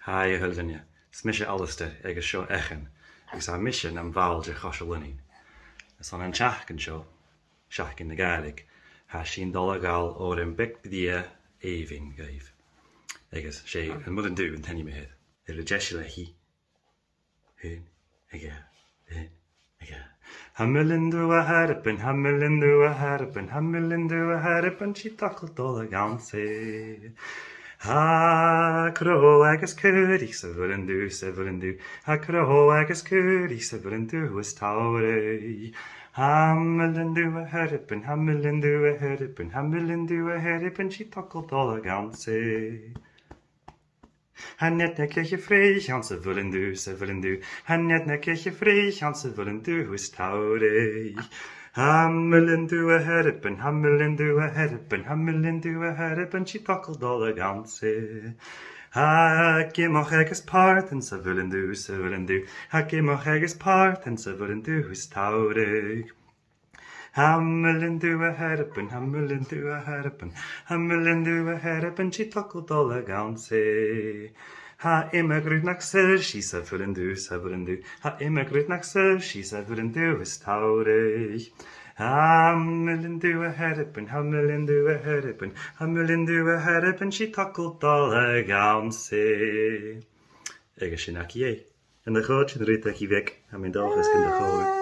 Ha hulvinne, smisje Alasdair agus seo Eachaidh, agus a mission am bhailde Còisir Lunnainn. Is an Seachdain seo, Seachdain na Gàidhlig, ha sin dul gáil ó an bic bdia éivin gaibh. Agus sé Am Mulleann Dubh an taine mehead. A deisi le hí. Hun, aga, hun, aga. Am Mulleann Dubh a harpan, Am Mulleann Dubh a harpan, Am Mulleann Dubh a harpan, si takal dul a gansa. Ha crodh agus caoraich sa Muileann Dubh, ha crodh agus caoraich sa Muileann Dubh was togairt. Am Mulleann Dubh a harpan, Am Mulleann Dubh a harpan, Am Mulleann Dubh a harpan, si takal dul a gansa. Ha nead na circe-fraoich an sa Muileann Dubh, ha nead na circe-fraoich an sa Muileann Dubh was togairt. Am Mulleann Dubh a harpan, Am Mulleann Dubh a harpan, Am Mulleann Dubh a harpan, si takal dul a gansa. Ha giomach agus partan sa Muileann Dubh, ha giomach agus partan sa Muileann Dubh was togairt. Am Mulleann Dubh a harpan, Am Mulleann Dubh a harpan, Am Mulleann Dubh a harpan, si takal dul a gansa. Ha iomadh nach circe sa Muileann Dubh, ha iomadh nach circe sa Muileann Dubh was togairt. Am Mulleann Dubh a harpan, Am Mulleann Dubh a harpan, Am Mulleann Dubh a harpan, si takal dul a gansa. Agus sin ac i é. An de chóid sin rúta í bheic am in dulchas gan de chóir.